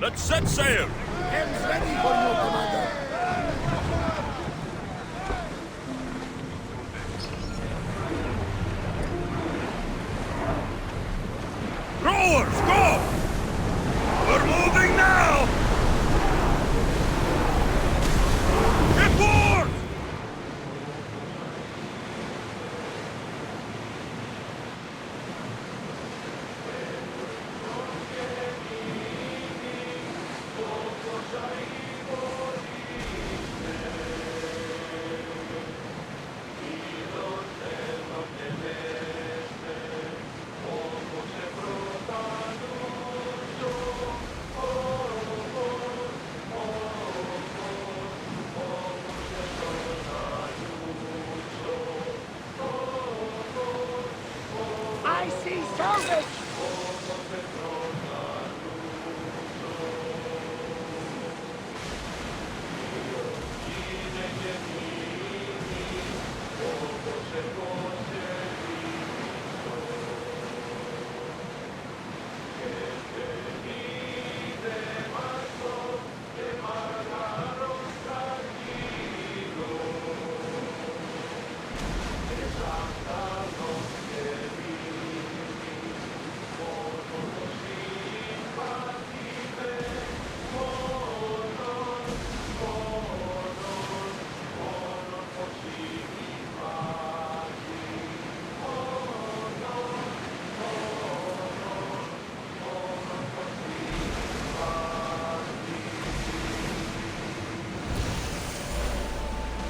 Let's set sail! Hem's ready for you, Commander. Rowers, go! We're moving now! Get board! I see salvage!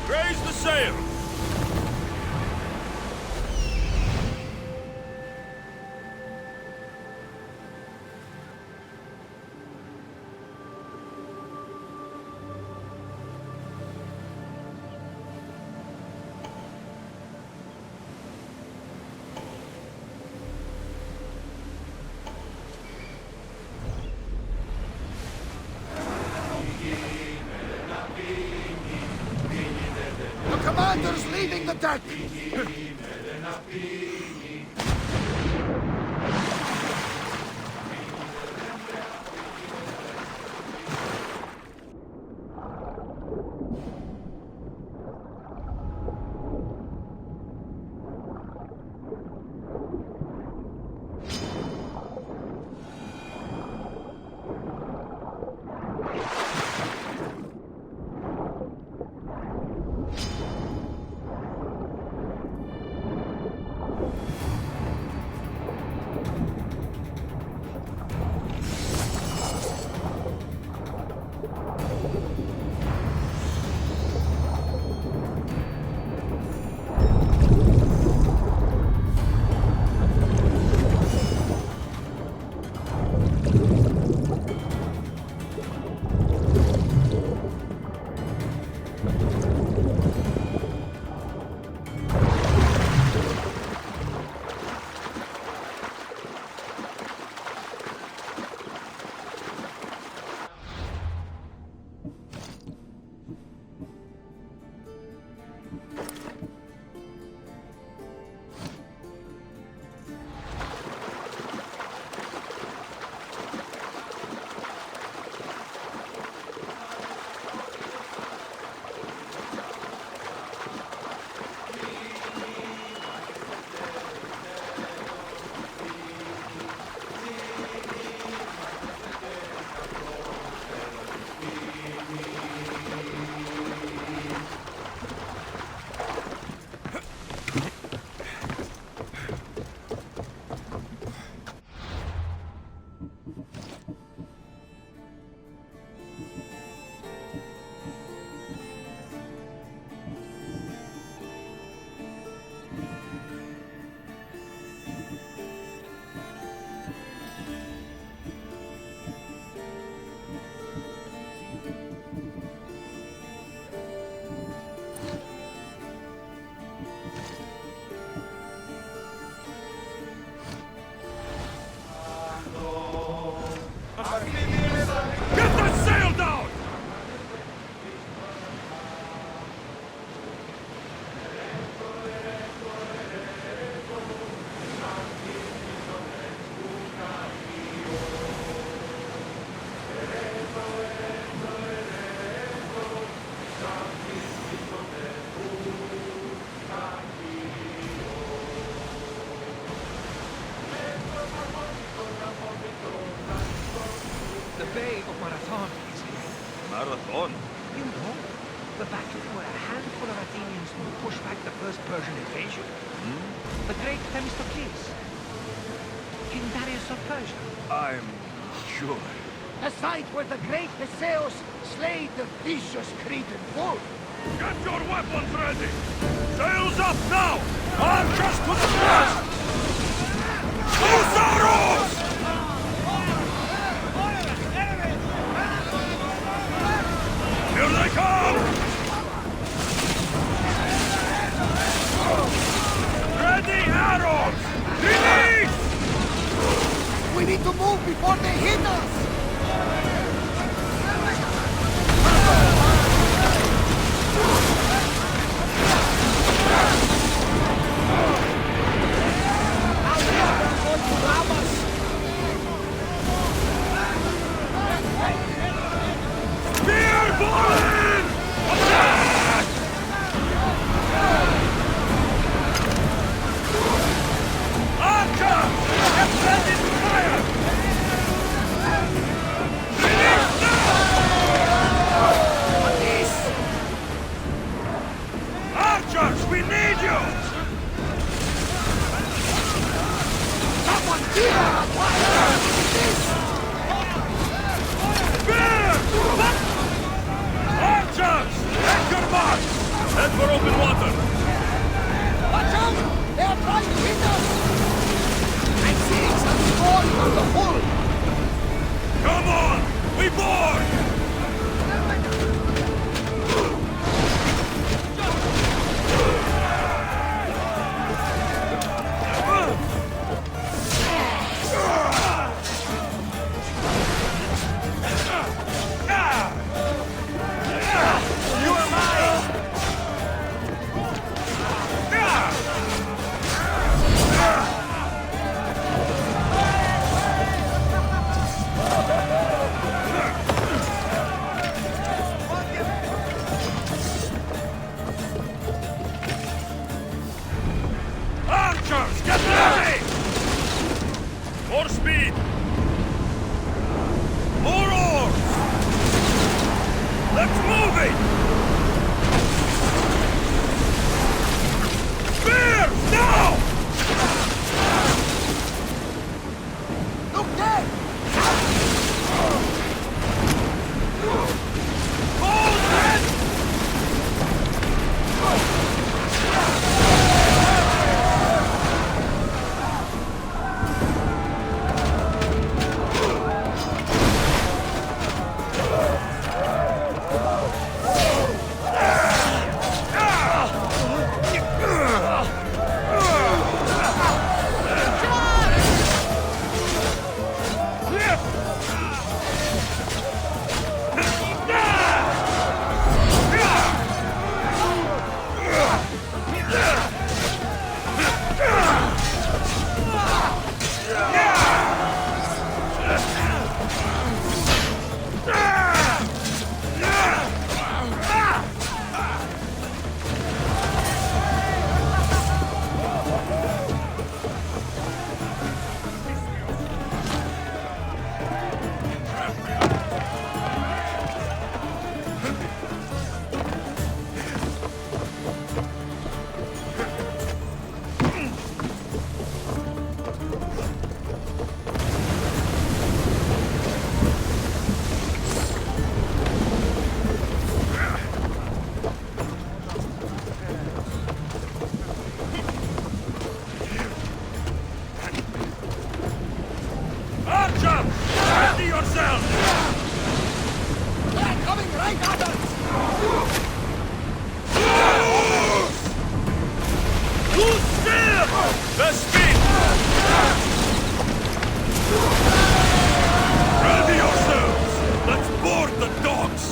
Raise the sail! The commander's leaving the deck! Bay of Marathon is here. Marathon. You know, the battle where a handful of Athenians pushed back the first Persian invasion. The great Themistocles. King Darius of Persia. I'm sure. The site where the great Theseus slayed the vicious Cretan bull. Get your weapons ready! Sails up now! Archers to the mast! Loose arrows! Here they come! Ready arrows! Release! We need to move before they hit us! Spear falling! Attack! Archer! Get ready to fire! Release now! Archers, we need you! Someone here! Spear! Archers! Take your mark! Head for open water! Watch out! They are trying to hit us! I'm seeing some scoring on the hull! Come on! We board! You are mine! Archers, get ready! More speed! More oars! Let's move it! Spears, now! Look there! Hold it! Archer! Ready yourself! They're coming right at us! Loose spear! The speed! Ready yourselves! Let's board the dogs!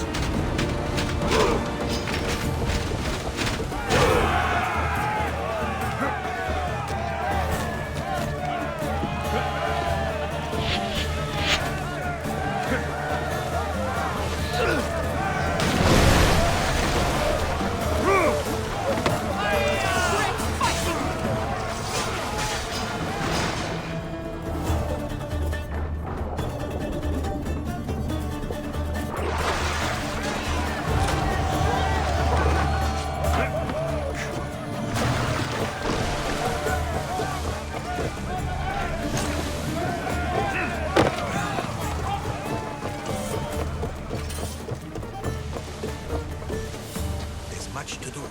much to do,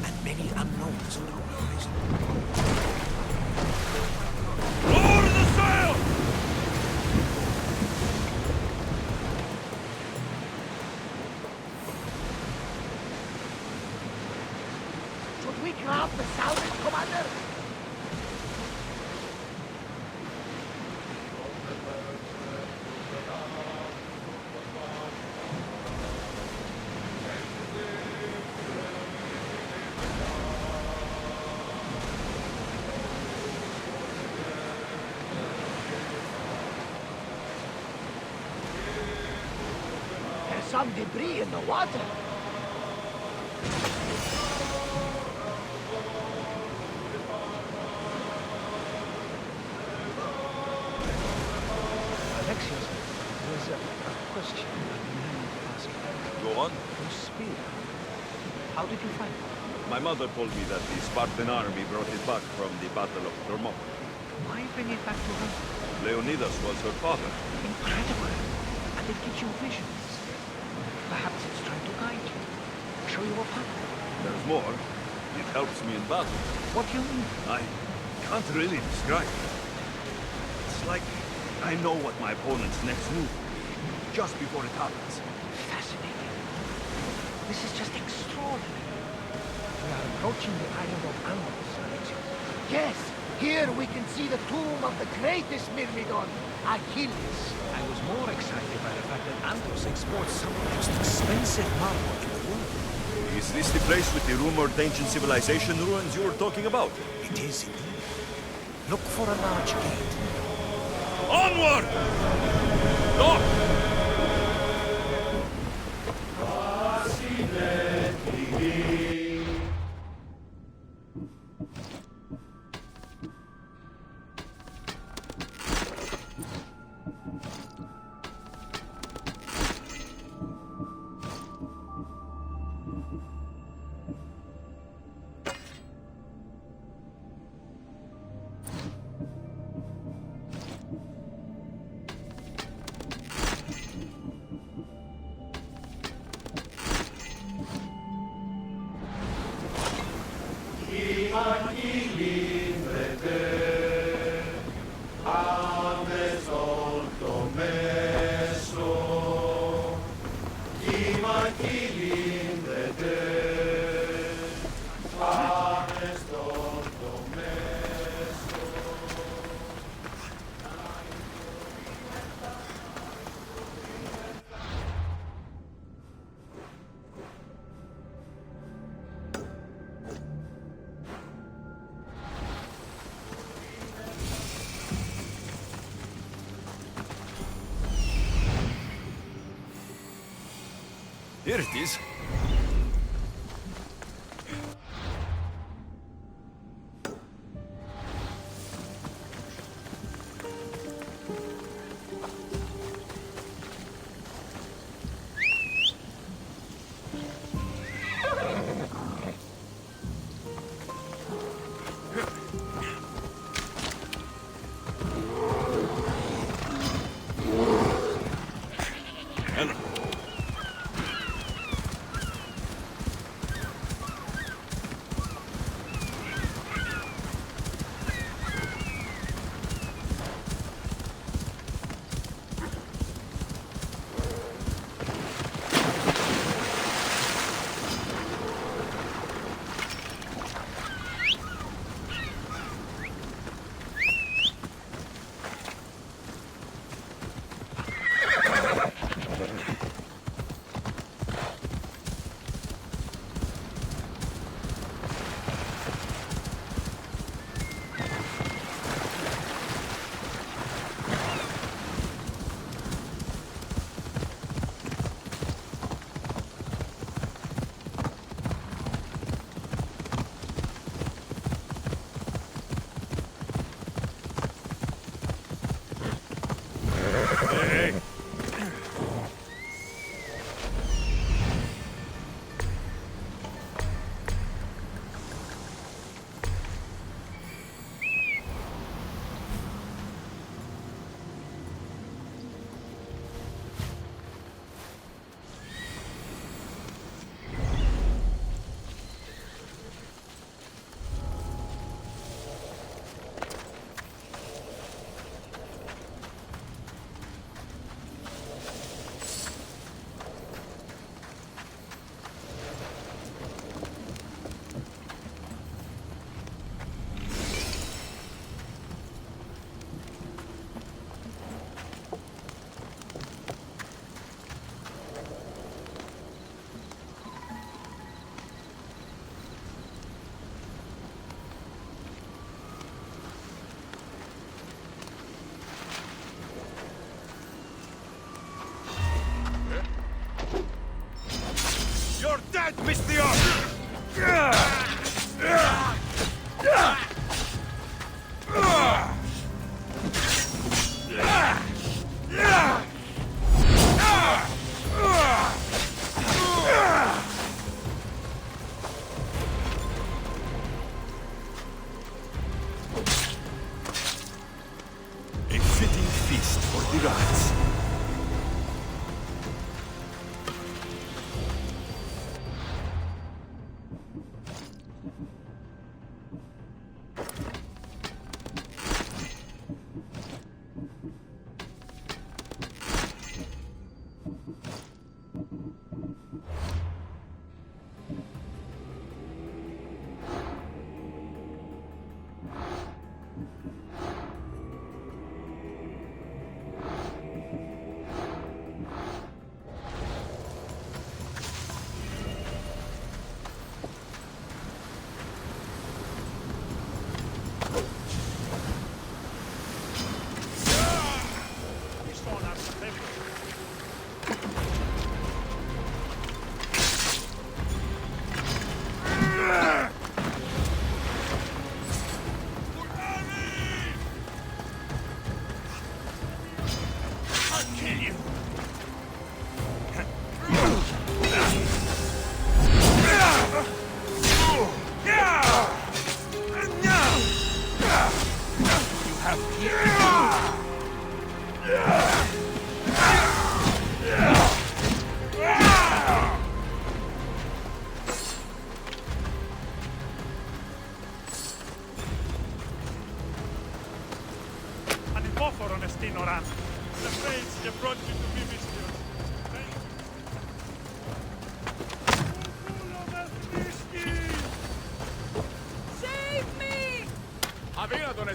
and many unknowns on the horizon. Lower the sail! Should we grab the salvage, Commander? There's some debris in the water. Alexios, there's a question I've been meaning to ask you. Go on. Your spear. How did you find it? My mother told me that the Spartan army brought it back from the Battle of Thermopylae. Why bring it back to her? Leonidas was her father. Incredible. And it gives you visions. Perhaps it's trying to guide you. Show you a path. There's more. It helps me in battle. What do you mean? I can't really describe it. It's like I know what my opponent's next move will be, just before it happens. Fascinating. This is just extraordinary. We are approaching the island of Andros, Alexios. Yes, here we can see the tomb of the greatest Myrmidon, Achilles. I was more excited by the fact that Andros exports some of the most expensive marble in the world. Is this the place with the rumored ancient civilization ruins you were talking about? It is indeed. Look for a large gate. Onward! Stop! Here it is. missed the arc! A fitting feast for the gods.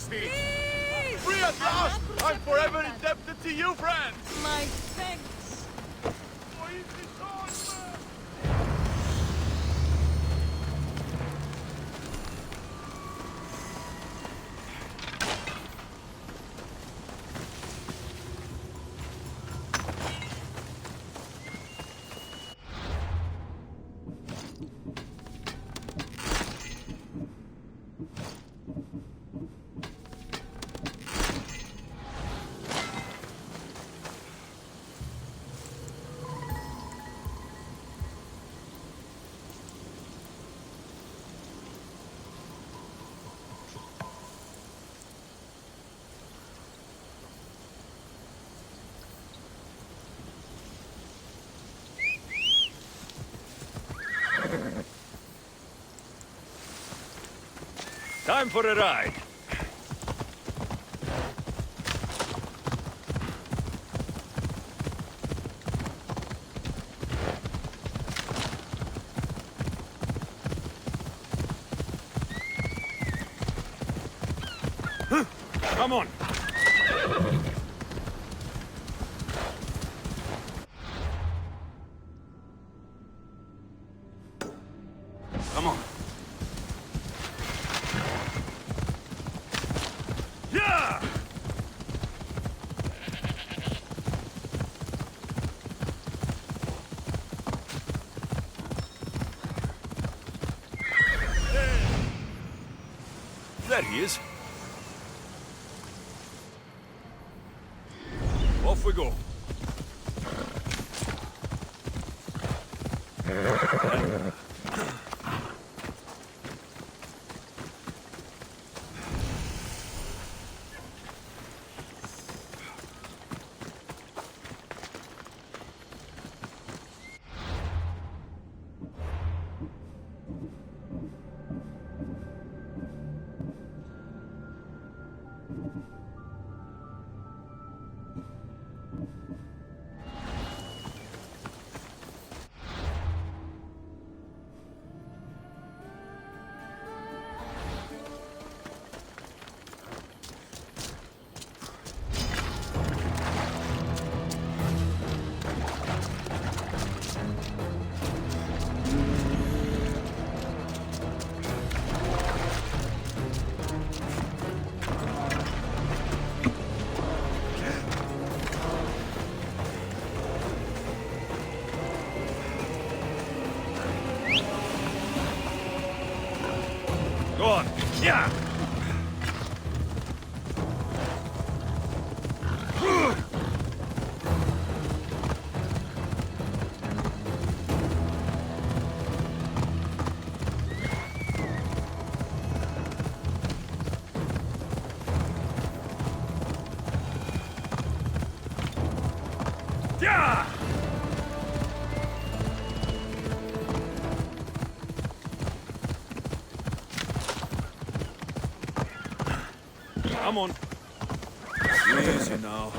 Please! Free at last! I'm forever indebted to you, friend! My thanks. Time for a ride. Come on. Come on. Yeah! There he is. Off we go. Yeah! Come on. Easy now.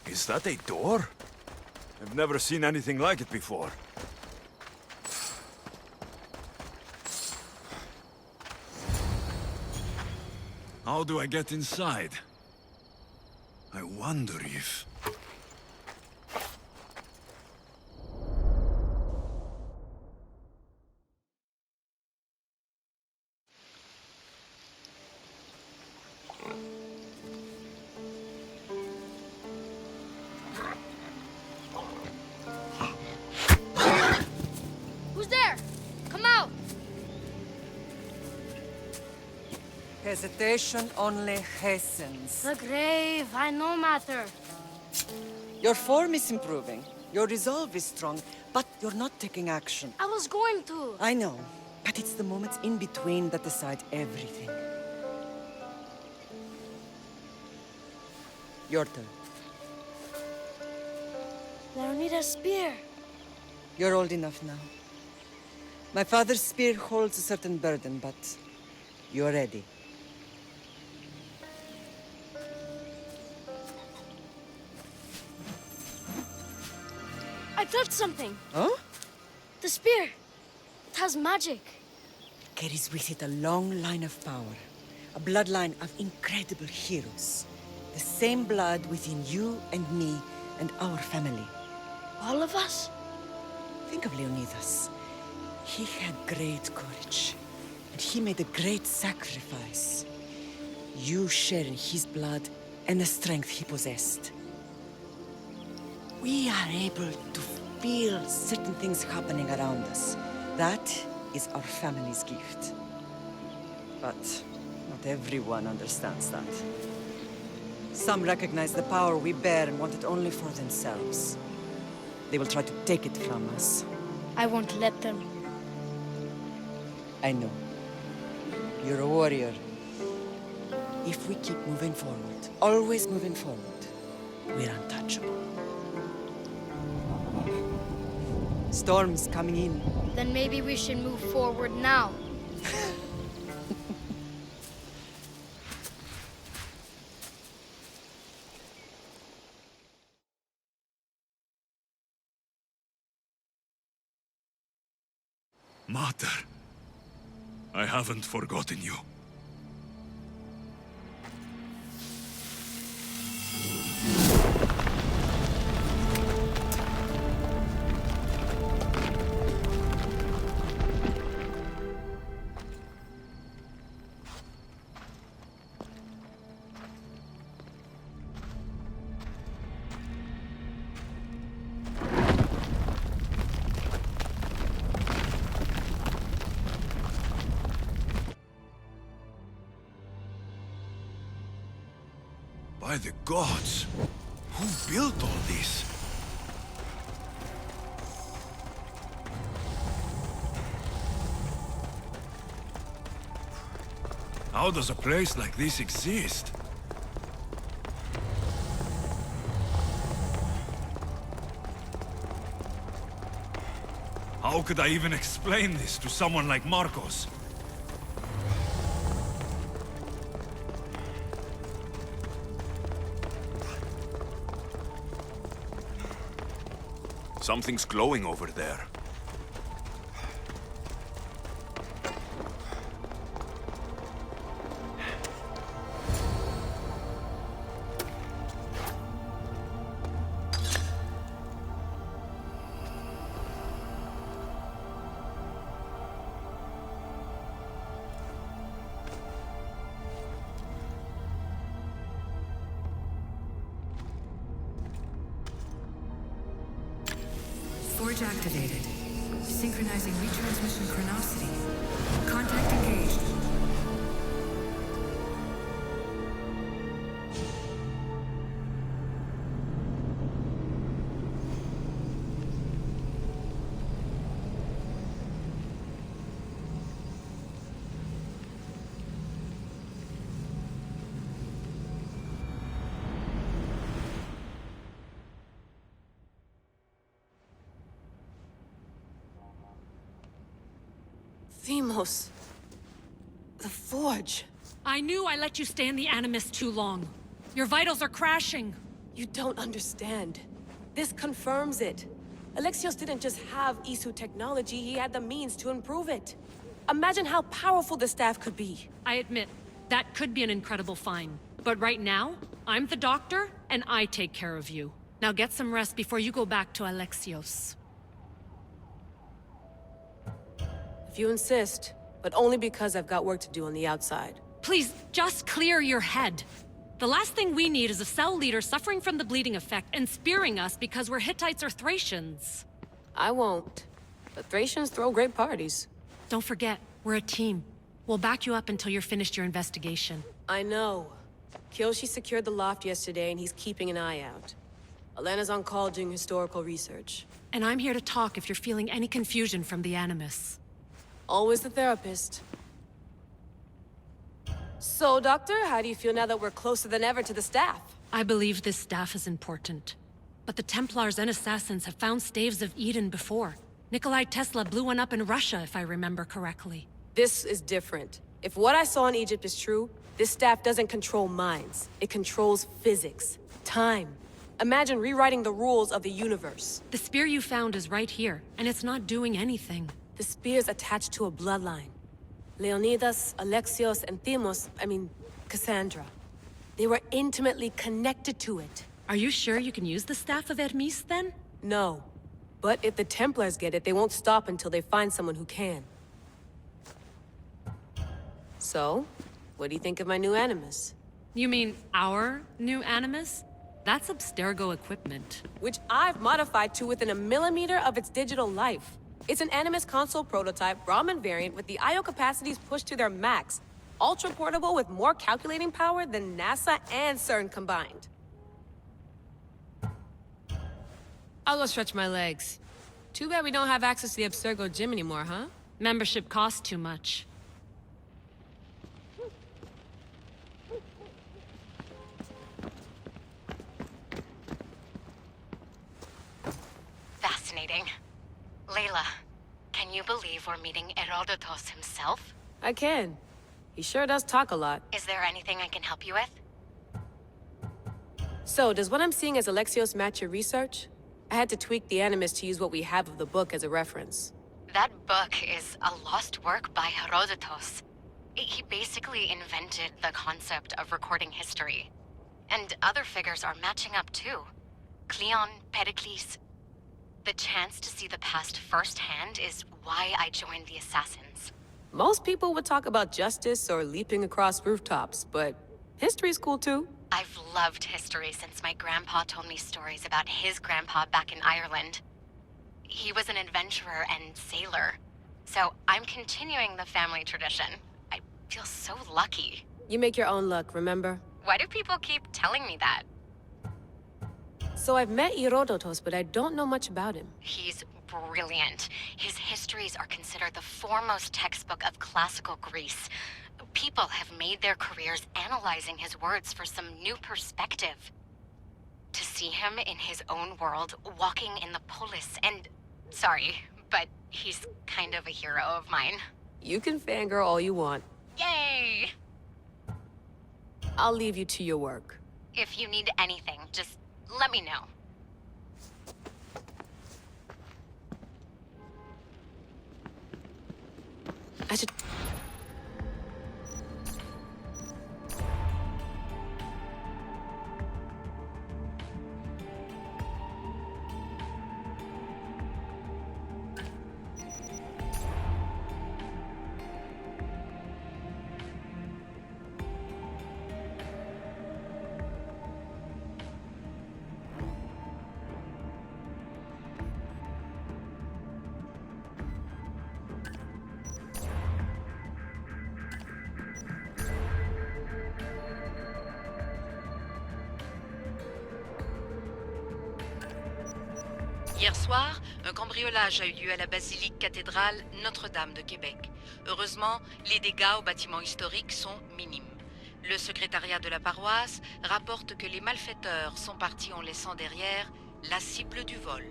Is that a door? I've never seen anything like it before. How do I get inside? I wonder if... Who's there? Come out! Hesitation only hastens. The grave, I know matter. Your form is improving. Your resolve is strong, but you're not taking action. I was going to. I know, but it's the moments in between that decide everything. Your turn. Leonida's spear. You're old enough now. My father's spear holds a certain burden, but you're ready. I touched something. Huh? The spear. It has magic. Carries with it a long line of power. A bloodline of incredible heroes. The same blood within you and me and our family. All of us? Think of Leonidas. He had great courage, and he made a great sacrifice. You share in his blood and the strength he possessed. We are able to feel certain things happening around us. That is our family's gift. But not everyone understands that. Some recognize the power we bear and want it only for themselves. They will try to take it from us. I won't let them. I know. You're a warrior. If we keep moving forward, always moving forward, we're untouchable. Storm's coming in. Then maybe we should move forward now. Mater, I haven't forgotten you. By the gods! Who built all this? How does a place like this exist? How could I even explain this to someone like Marcos? Something's glowing over there. Forge activated. Synchronizing retransmission chronicity. Contact engaged. Themos. The Forge. I knew I let you stay in the Animus too long. Your vitals are crashing. You don't understand. This confirms it. Alexios didn't just have Isu technology, he had the means to improve it. Imagine how powerful the staff could be. I admit, that could be an incredible find. But right now, I'm the doctor, and I take care of you. Now get some rest before you go back to Alexios. If you insist, but only because I've got work to do on the outside. Please, just clear your head. The last thing we need is a cell leader suffering from the bleeding effect and spearing us because we're Hittites or Thracians. I won't. But Thracians throw great parties. Don't forget, we're a team. We'll back you up until you're finished your investigation. I know. Kyoshi secured the loft yesterday and he's keeping an eye out. Elena's on call doing historical research. And I'm here to talk if you're feeling any confusion from the Animus. Always the therapist. So, Doctor, how do you feel now that we're closer than ever to the staff? I believe this staff is important. But the Templars and Assassins have found staves of Eden before. Nikolai Tesla blew one up in Russia, if I remember correctly. This is different. If what I saw in Egypt is true, this staff doesn't control minds. It controls physics, time. Imagine rewriting the rules of the universe. The spear you found is right here, and it's not doing anything. The spear's attached to a bloodline. Leonidas, Alexios, and Cassandra. They were intimately connected to it. Are you sure you can use the Staff of Hermes, then? No. But if the Templars get it, they won't stop until they find someone who can. So, what do you think of my new Animus? You mean our new Animus? That's Abstergo equipment. Which I've modified to within a millimeter of its digital life. It's an Animus console prototype, Brahmin variant with the I/O capacities pushed to their max. Ultra portable with more calculating power than NASA and CERN combined. I'll go stretch my legs. Too bad we don't have access to the Abstergo gym anymore, huh? Membership costs too much. Fascinating. Layla, can you believe we're meeting Herodotus himself? I can. He sure does talk a lot. Is there anything I can help you with? So, does what I'm seeing as Alexios match your research? I had to tweak the Animus to use what we have of the book as a reference. That book is a lost work by Herodotus. He basically invented the concept of recording history. And other figures are matching up too. Cleon, Pericles. The chance to see the past firsthand is why I joined the Assassins. Most people would talk about justice or leaping across rooftops, but history's cool too. I've loved history since my grandpa told me stories about his grandpa back in Ireland. He was an adventurer and sailor, so I'm continuing the family tradition. I feel so lucky. You make your own luck, remember? Why do people keep telling me that? So I've met Herodotus, but I don't know much about him. He's brilliant. His histories are considered the foremost textbook of classical Greece. People have made their careers analyzing his words for some new perspective. To see him in his own world, walking in the polis, and... Sorry, but he's kind of a hero of mine. You can fangirl all you want. Yay! I'll leave you to your work. If you need anything, just let me know. I should... Hier soir, un cambriolage a eu lieu à la basilique cathédrale Notre-Dame de Québec. Heureusement, les dégâts au bâtiment historique sont minimes. Le secrétariat de la paroisse rapporte que les malfaiteurs sont partis en laissant derrière la cible du vol.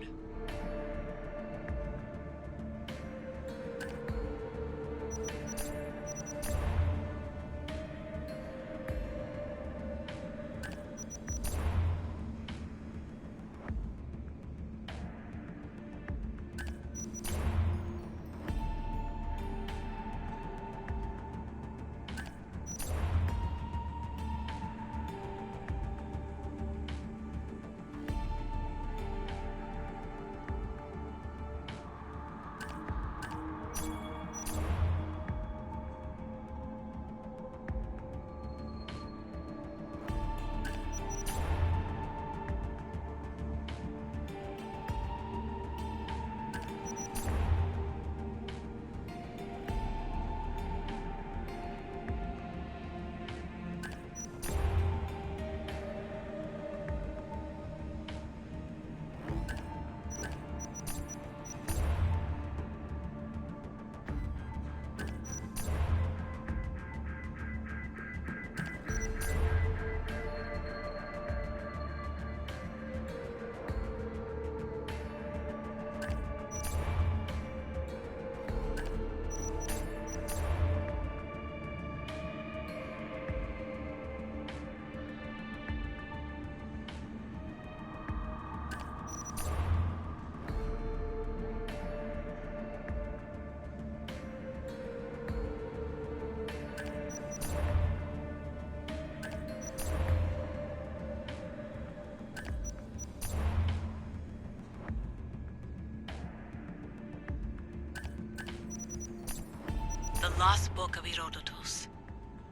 lost book of Herodotus.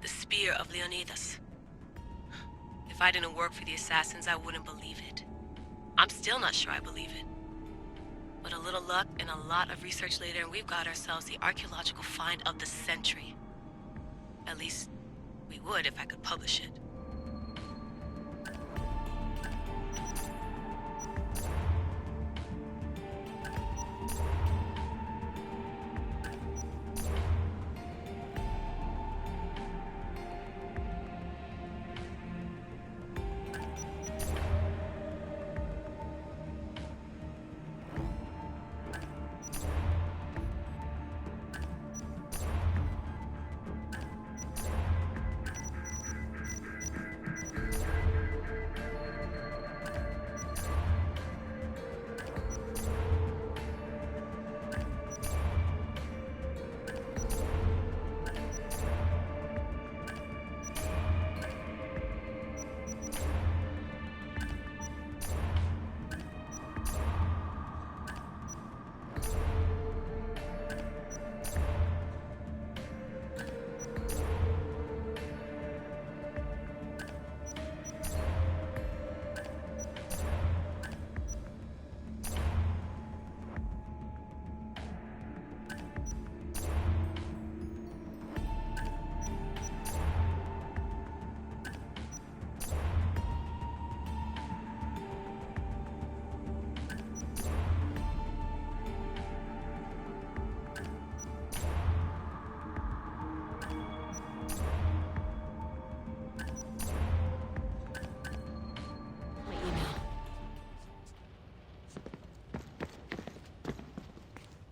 The spear of Leonidas. If I didn't work for the assassins, I wouldn't believe it. I'm still not sure I believe it. But a little luck and a lot of research later, and we've got ourselves the archaeological find of the century. At least, we would if I could publish it.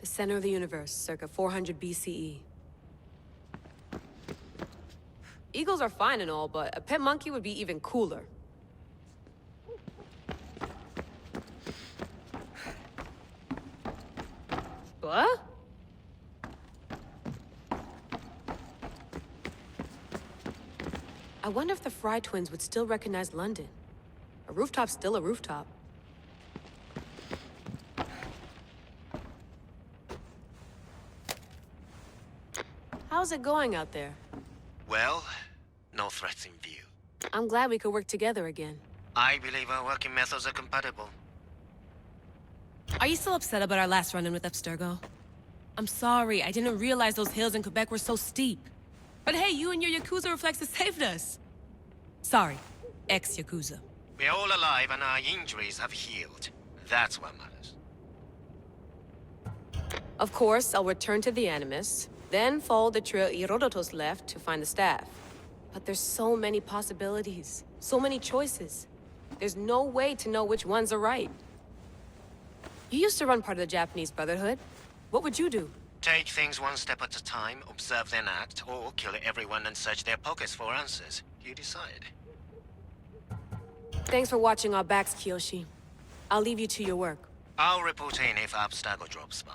Center of the universe, circa 400 BCE. Eagles are fine and all, but a pet monkey would be even cooler. What? I wonder if the Fry twins would still recognize London. A rooftop's still a rooftop. How's it going out there? Well, no threats in view. I'm glad we could work together again. I believe our working methods are compatible. Are you still upset about our last run-in with Abstergo? I'm sorry, I didn't realize those hills in Quebec were so steep. But hey, you and your Yakuza reflexes saved us. Sorry, ex-Yakuza. We're all alive and our injuries have healed. That's what matters. Of course, I'll return to the Animus, then follow the trail Herodotus left to find the staff. But there's so many possibilities, so many choices. There's no way to know which ones are right. You used to run part of the Japanese Brotherhood. What would you do? Take things one step at a time, observe then act, or kill everyone and search their pockets for answers. You decide. Thanks for watching our backs, Kiyoshi. I'll leave you to your work. I'll report in if Abstergo drops by.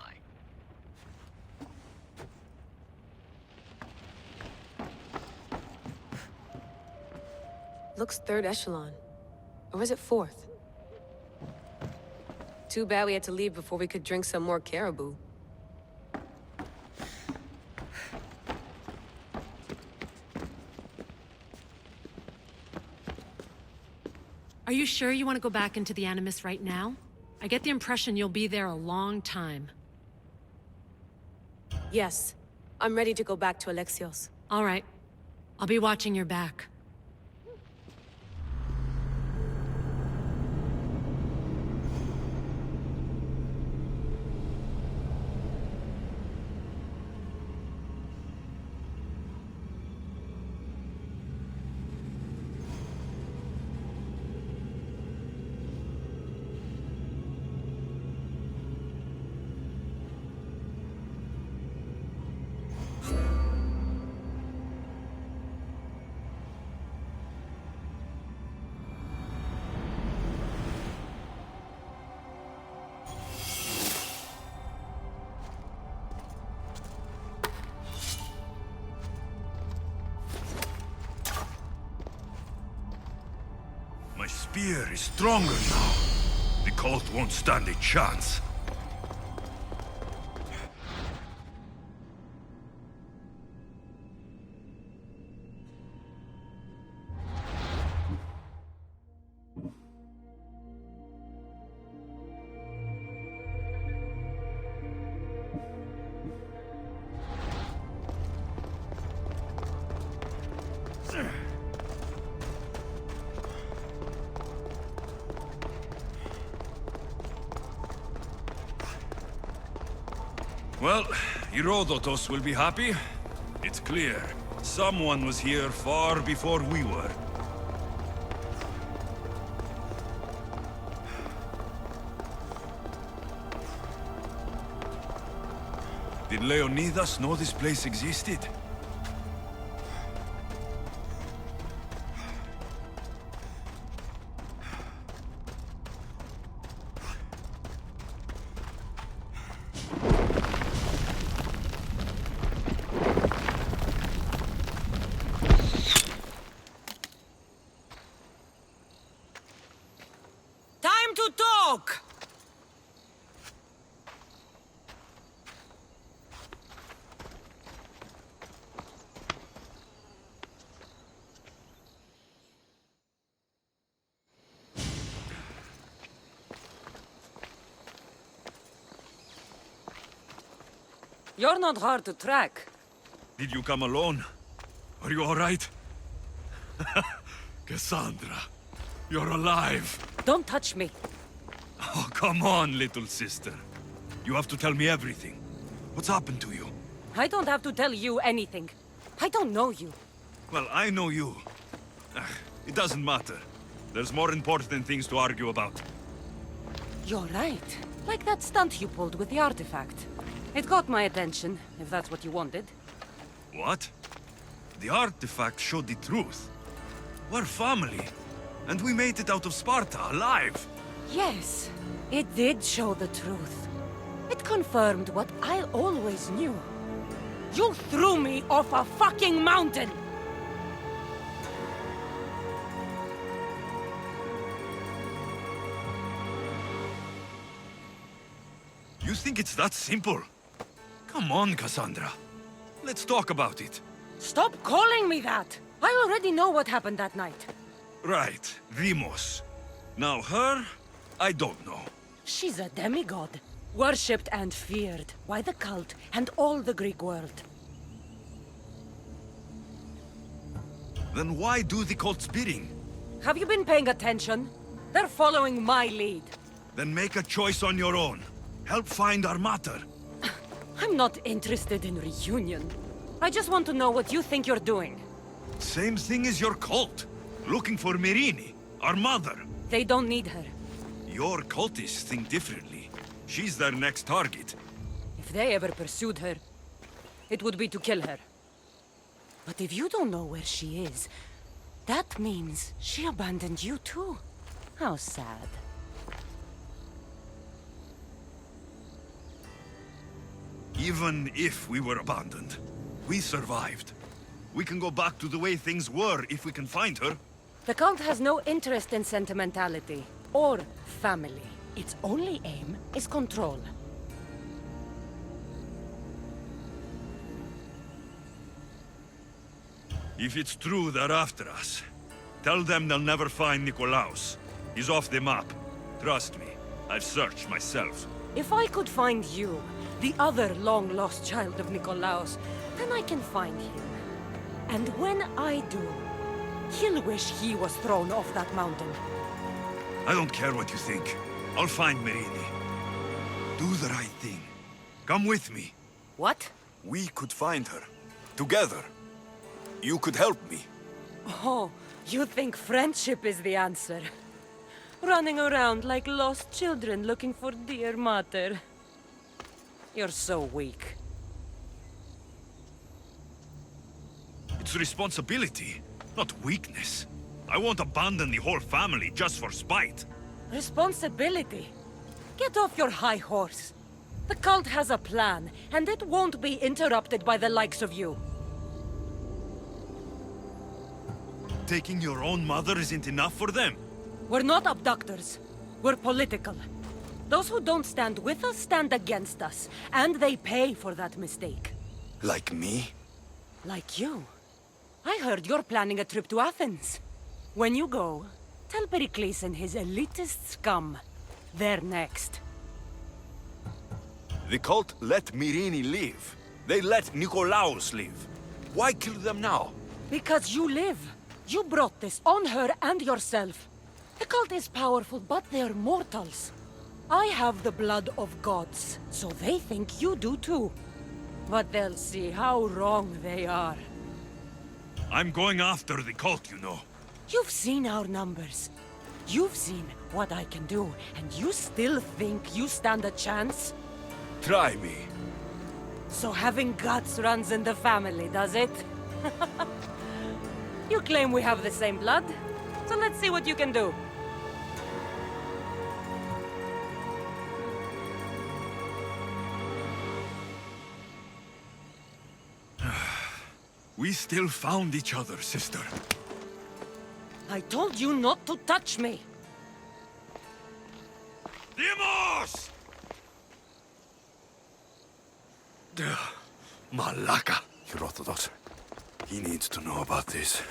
Looks third echelon. Or is it fourth? Too bad we had to leave before we could drink some more caribou. Are you sure you want to go back into the Animus right now? I get the impression you'll be there a long time. Yes. I'm ready to go back to Alexios. All right. I'll be watching your back. My spear is stronger now. The cult won't stand a chance. Well, Herodotus will be happy. It's clear. Someone was here far before we were. Did Leonidas know this place existed? Time to talk! You're not hard to track. Did you come alone? Are you all right? Cassandra, you're alive. Don't touch me. Oh, come on, little sister. You have to tell me everything. What's happened to you? I don't have to tell you anything. I don't know you. Well, I know you. It doesn't matter. There's more important things to argue about. You're right. Like that stunt you pulled with the artifact. It got my attention, if that's what you wanted. What? The artifact showed the truth. We're family. And we made it out of Sparta, alive. Yes, it did show the truth. It confirmed what I always knew. You threw me off a fucking mountain! You think it's that simple? Come on, Cassandra. Let's talk about it. Stop calling me that! I already know what happened that night. Right, Demos. Now her, I don't know. She's a demigod. Worshipped and feared by the cult and all the Greek world. Then why do the cult's bidding? Have you been paying attention? They're following my lead. Then make a choice on your own. Help find our mater. I'm not interested in reunion. I just want to know what you think you're doing. Same thing as your cult. Looking for Myrine, our mother. They don't need her. Your cultists think differently. She's their next target. If they ever pursued her, it would be to kill her. But if you don't know where she is, that means she abandoned you too. How sad. Even if we were abandoned, we survived. We can go back to the way things were if we can find her. The cult has no interest in sentimentality or family. Its only aim is control. If it's true they're after us, tell them they'll never find Nikolaos. He's off the map. Trust me, I've searched myself. If I could find you, the other long-lost child of Nikolaos, then I can find him. And when I do, he'll wish he was thrown off that mountain. I don't care what you think. I'll find Myrine. Do the right thing. Come with me. What? We could find her. Together. You could help me. Oh, you think friendship is the answer? Running around like lost children looking for dear mater. You're so weak. It's responsibility, not weakness. I won't abandon the whole family just for spite. Responsibility? Get off your high horse. The cult has a plan, and it won't be interrupted by the likes of you. Taking your own mother isn't enough for them. We're not abductors. We're political. Those who don't stand with us stand against us, and they pay for that mistake. Like me? Like you. I heard you're planning a trip to Athens. When you go, tell Pericles and his elitist scum. They're next. The cult let Myrine live. They let Nikolaos live. Why kill them now? Because you live. You brought this on her and yourself. The cult is powerful, but they're mortals. I have the blood of gods, so they think you do too. But they'll see how wrong they are. I'm going after the cult, you know. You've seen our numbers. You've seen what I can do, and you still think you stand a chance? Try me. So having guts runs in the family, does it? You claim we have the same blood, so let's see what you can do. We still found each other, sister. I told you not to touch me! Demos! Malaka. Herodotus. He needs to know about this.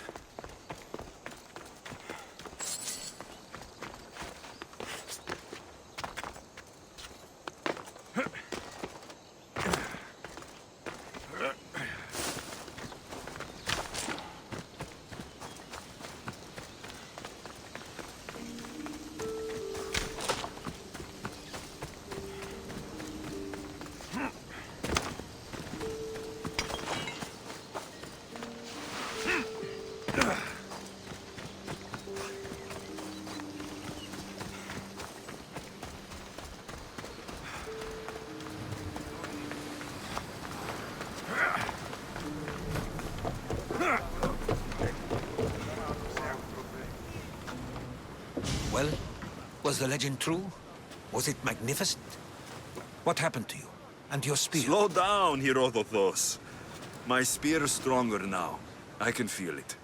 Well, was the legend true? Was it magnificent? What happened to you? And your spear? Slow down, Herodotus. My spear is stronger now. I can feel it.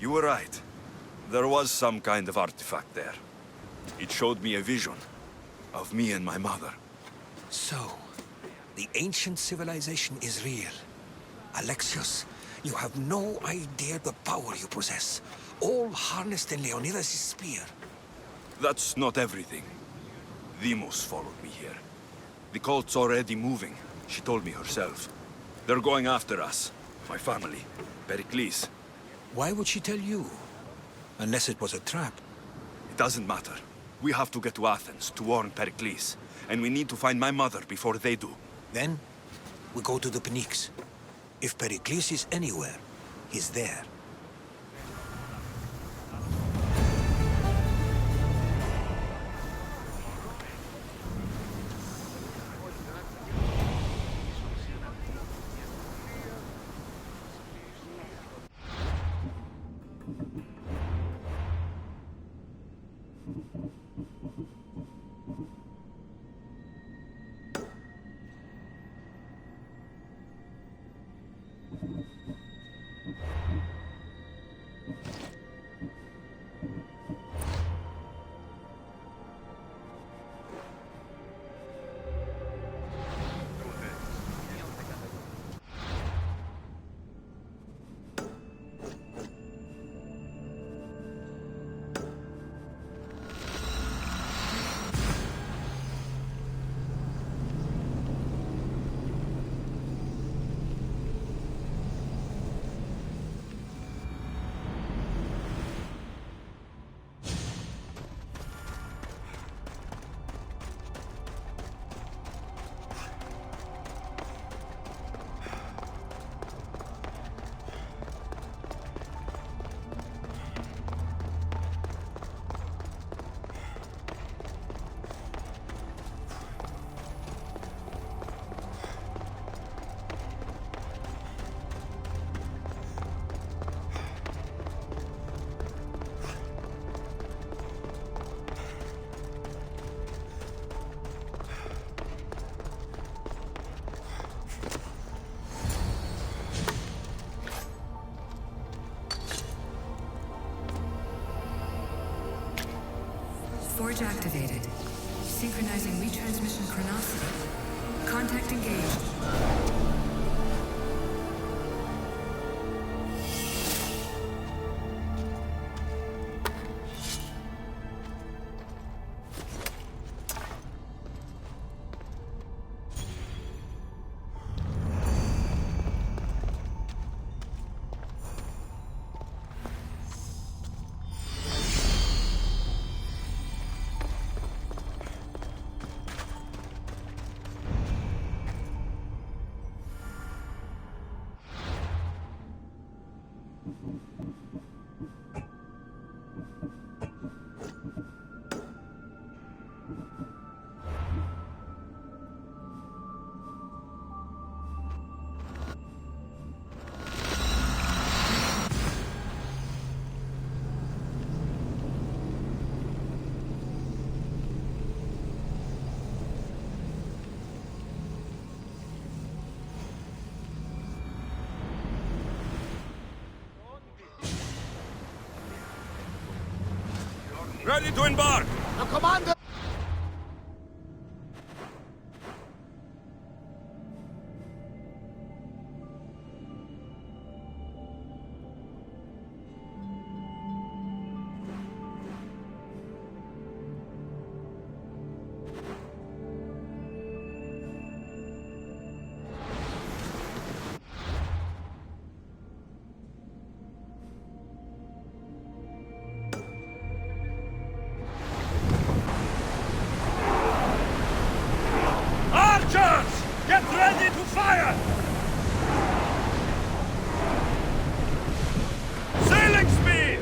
You were right. There was some kind of artifact there. It showed me a vision of me and my mother. So, the ancient civilization is real. Alexios, you have no idea the power you possess. All harnessed in Leonidas' spear. That's not everything. Demos followed me here. The cult's already moving, she told me herself. They're going after us. My family. Pericles. Why would she tell you? Unless it was a trap. It doesn't matter. We have to get to Athens to warn Pericles. And we need to find my mother before they do. Then, we go to the Pnyx. If Pericles is anywhere, he's there. Forge activated. Synchronizing retransmission chronicity. Contact engaged. Ready to embark! Now, Commander! Archers! Get ready to fire! Sailing speed!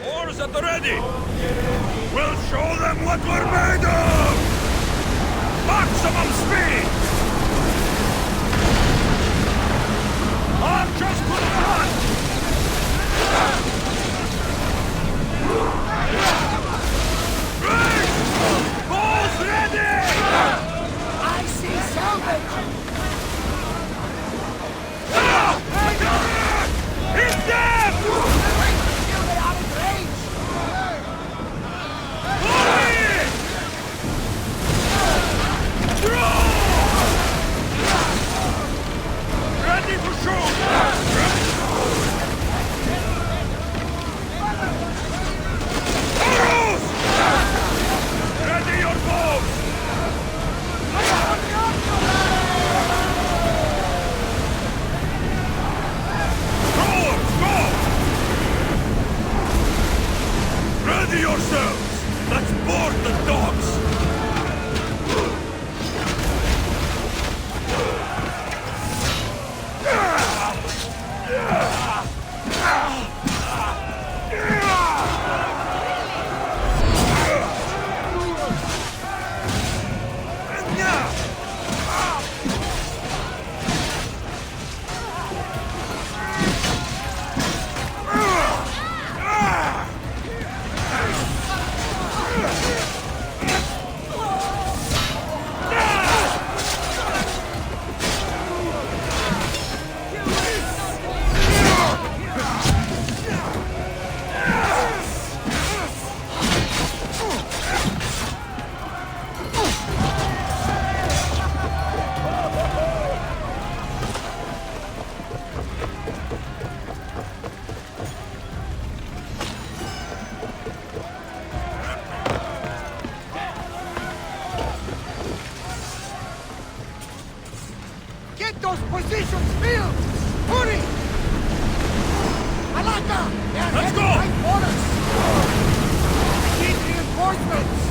Oars at the ready! We'll show them what we're made of! Maximum speed! Archers to the front! Right! Bows ready! I see salvage! Hit them! Still they are in range! Hurry! Draw! Ready to shoot! Arrows! Ready your bows! Forward, go! Ready yourselves! Let's board the dogs! Get those positions filled! Hurry! Alaka! They are Let's heading go! right for us! I need reinforcements!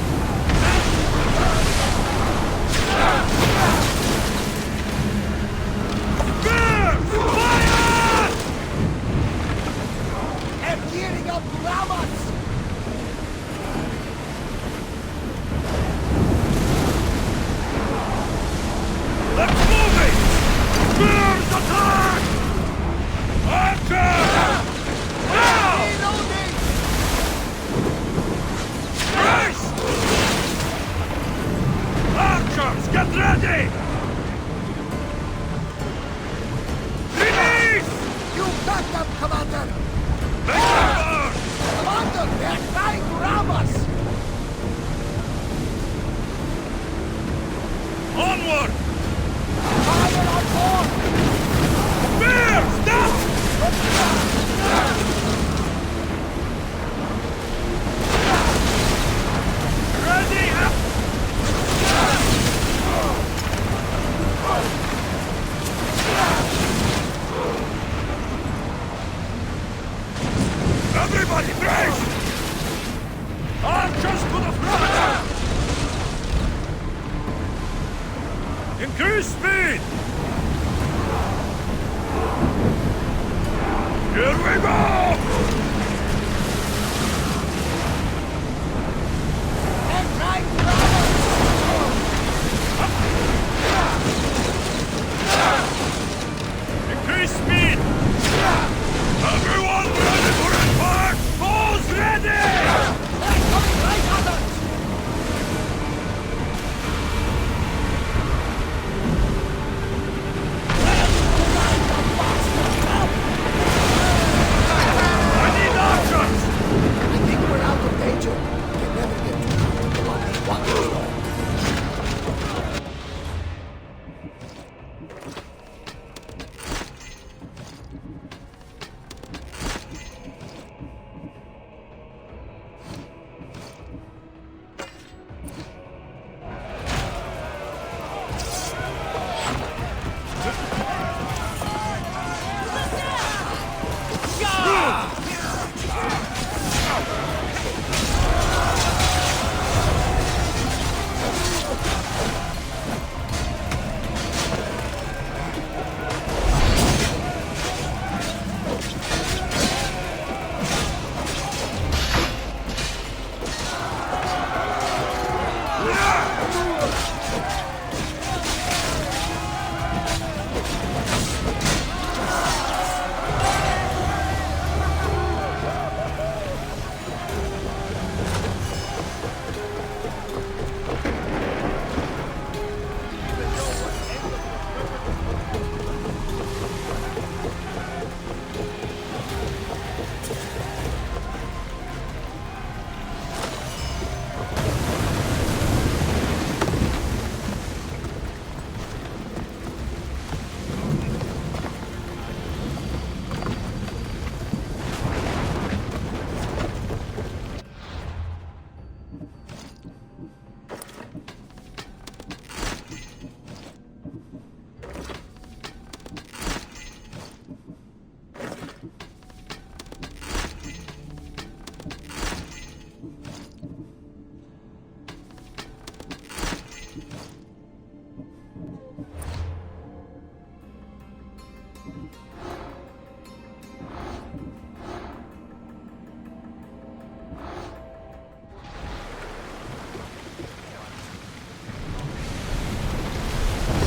Bears! Fire! They're gearing up to ram us! Let's move it! Bears attack! Archer! Now! Reloading! Brace! Archers, get ready! Release! You got them, Commander! Make them burn! Commander, they are trying to ram us! Onward! Fire on board! Bears, down! Ready up! Everybody brace! Archers to the front! Increase speed! Here we go! They're trying to ram us! Increase speed! Everyone ready for embark! Bows ready! They're coming right at us!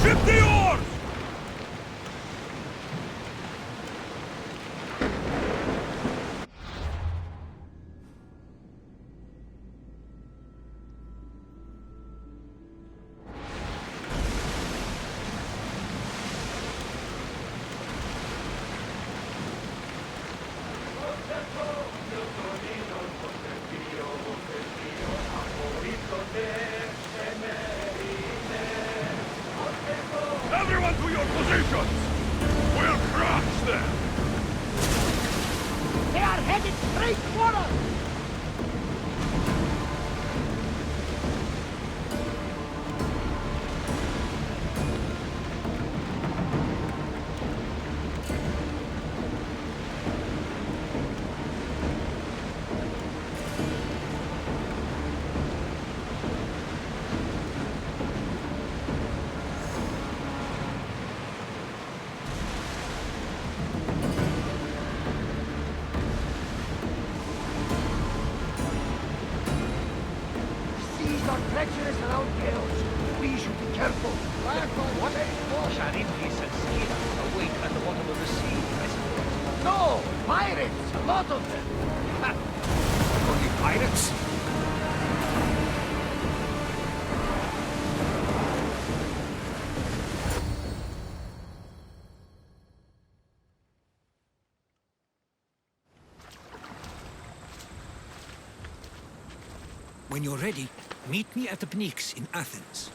Ship the oars! Everyone to your positions! We'll crush them! They are headed straight for us! Treacherous around gales. We should be careful. What? Charybdis and Scylla awake at the bottom of the sea, I suppose. No! Pirates! A lot of them! Ha! Only pirates? When you're ready, meet me at the Pnyx in Athens.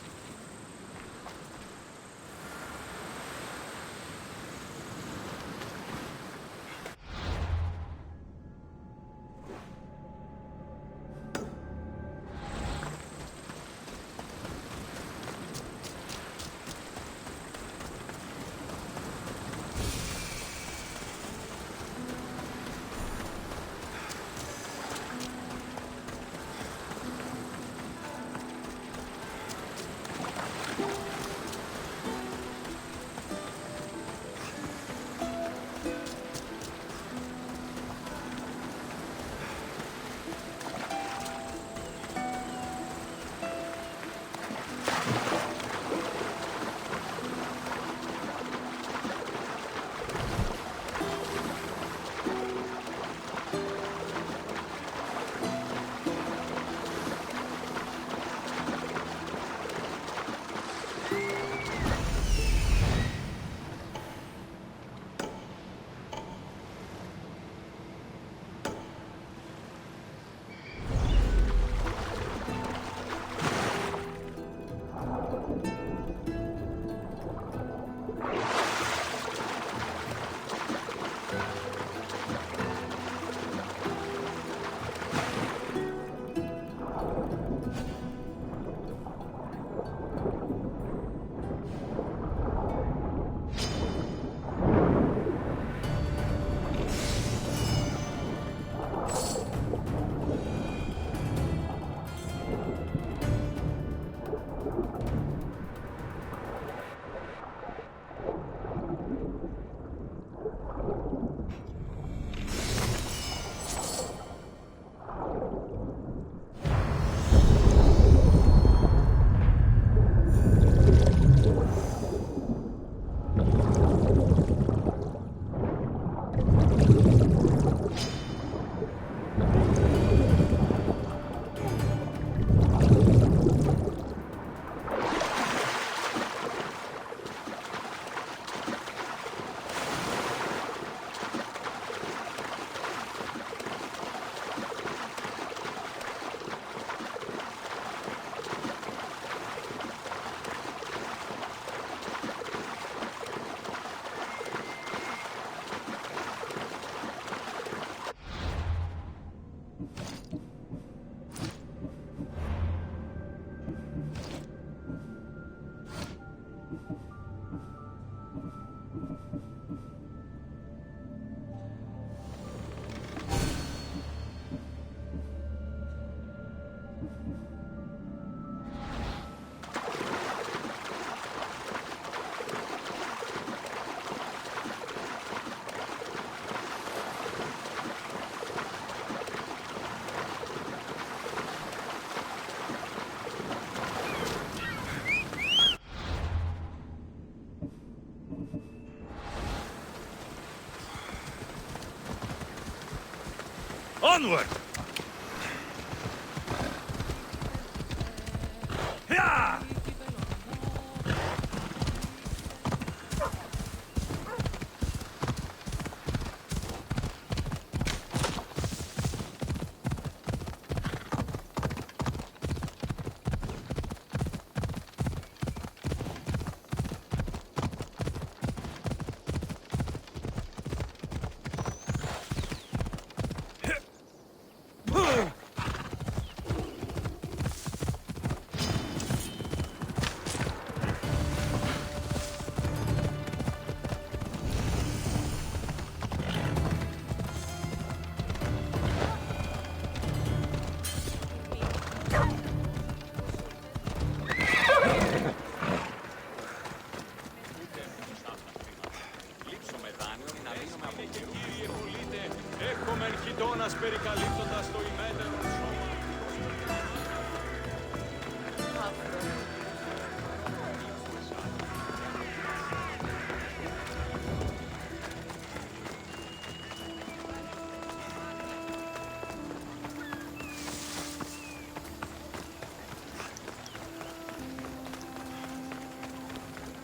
Onward! Yeah! Περικαλύπτοντας το ημέτερο σώμα.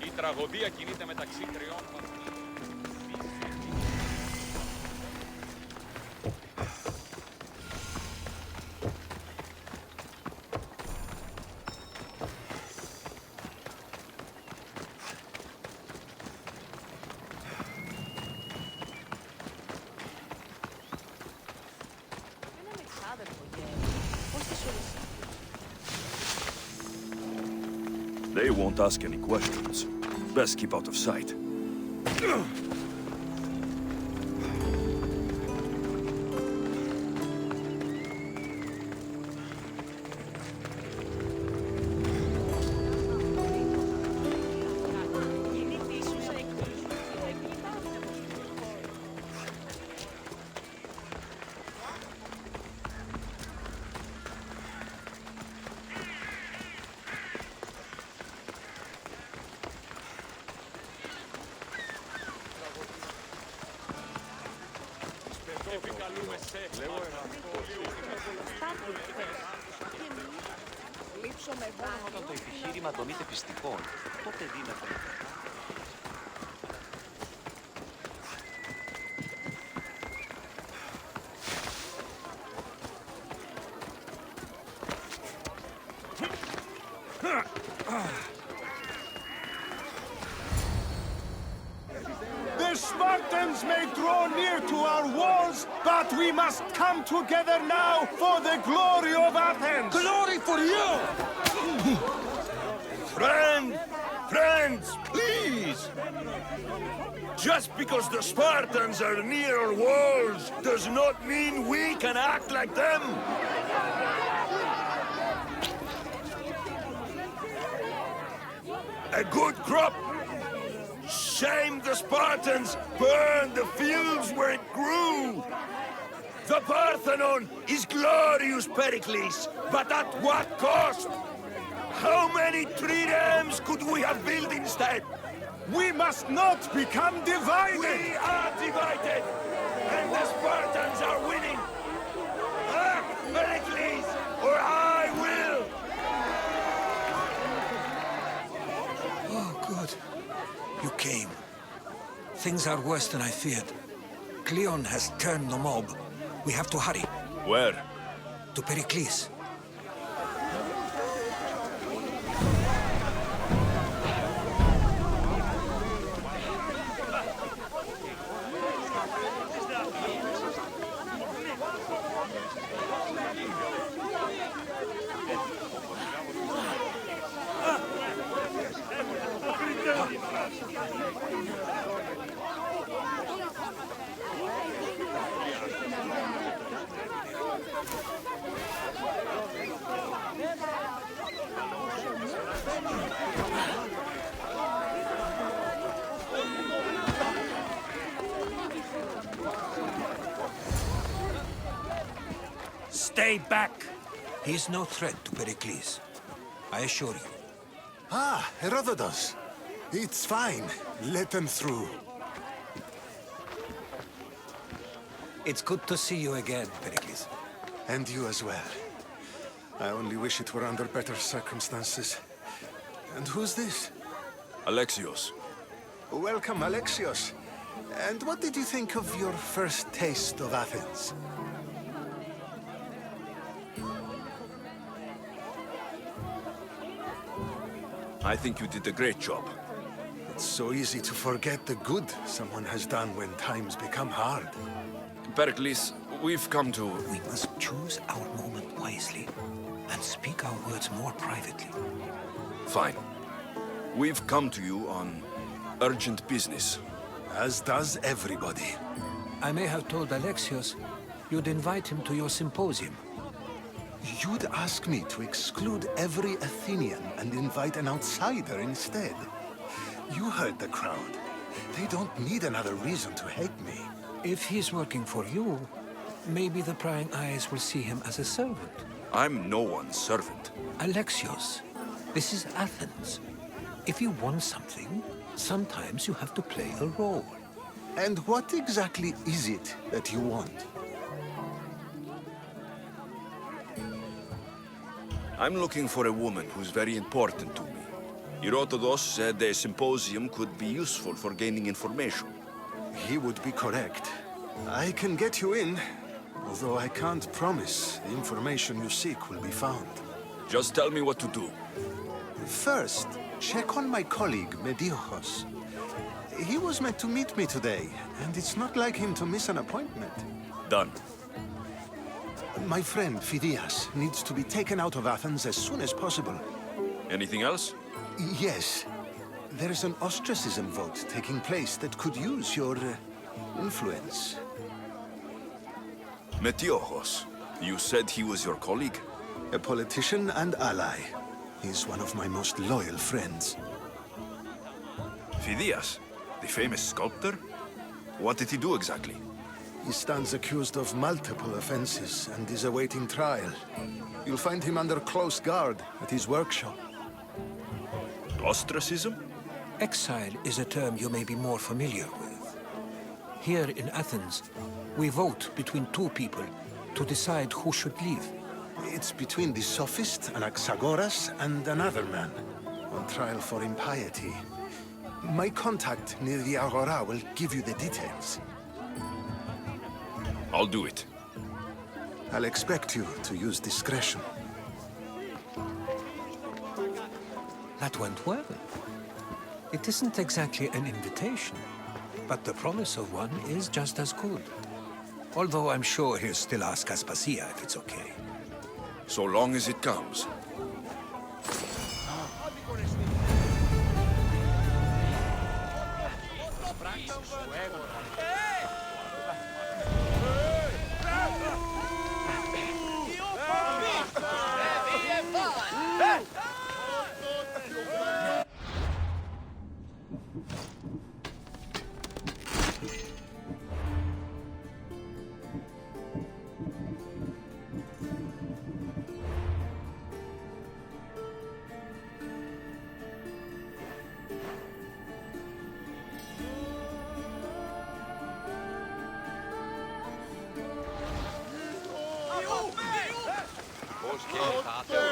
Η τραγωδία κινείται μεταξύ τριών βαθμών. They won't ask any questions. Best keep out of sight. Όταν το επιχείρημα των είτε πιστικών, τότε δύναται. The Spartans may draw near to our walls, but we must come together now for the glory of Athens! Glory for you! Friends, please! Just because the Spartans are near our walls does not mean we can act like them! A good crop! Shame the Spartans burned the fields where it grew! The Parthenon is glorious, Pericles, but at what cost? How many triremes could we have built instead? We must not become divided! We are divided! And the Spartans are winning! Act, Pericles, or I will! Oh, good. You came. Things are worse than I feared. Cleon has turned the mob. We have to hurry. Where? To Pericles. Stay back! He is no threat to Pericles. I assure you. Ah, Herodotus. It's fine. Let them through. It's good to see you again, Pericles. And you as well. I only wish it were under better circumstances. And who's this? Alexios. Welcome, Alexios. And what did you think of your first taste of Athens? I think you did a great job. It's so easy to forget the good someone has done when times become hard. Pericles, we've come to... We must choose our moment wisely and speak our words more privately. Fine. We've come to you on urgent business. As does everybody. I may have told Alexios you'd invite him to your symposium. You'd ask me to exclude every Athenian and invite an outsider instead. You heard the crowd. They don't need another reason to hate me. If he's working for you, maybe the prying eyes will see him as a servant. I'm no one's servant. Alexios, this is Athens. If you want something, sometimes you have to play a role. And what exactly is it that you want? I'm looking for a woman who's very important to me. Herodotus said a symposium could be useful for gaining information. He would be correct. I can get you in, although I can't promise the information you seek will be found. Just tell me what to do. First, check on my colleague, Mediochos. He was meant to meet me today, and it's not like him to miss an appointment. Done. My friend, Phidias, needs to be taken out of Athens as soon as possible. Anything else? Yes. There is an ostracism vote taking place that could use your influence. Metiochos. You said he was your colleague? A politician and ally. He's one of my most loyal friends. Phidias, the famous sculptor? What did he do exactly? He stands accused of multiple offenses and is awaiting trial. You'll find him under close guard at his workshop. Ostracism? Exile is a term you may be more familiar with. Here in Athens, we vote between two people to decide who should leave. It's between the sophist Anaxagoras and another man, on trial for impiety. My contact near the Agora will give you the details. I'll do it. I'll expect you to use discretion. That went well. It isn't exactly an invitation, but the promise of one is just as good. Although I'm sure he'll still ask Aspasia if it's okay. So long as it comes. Πώς και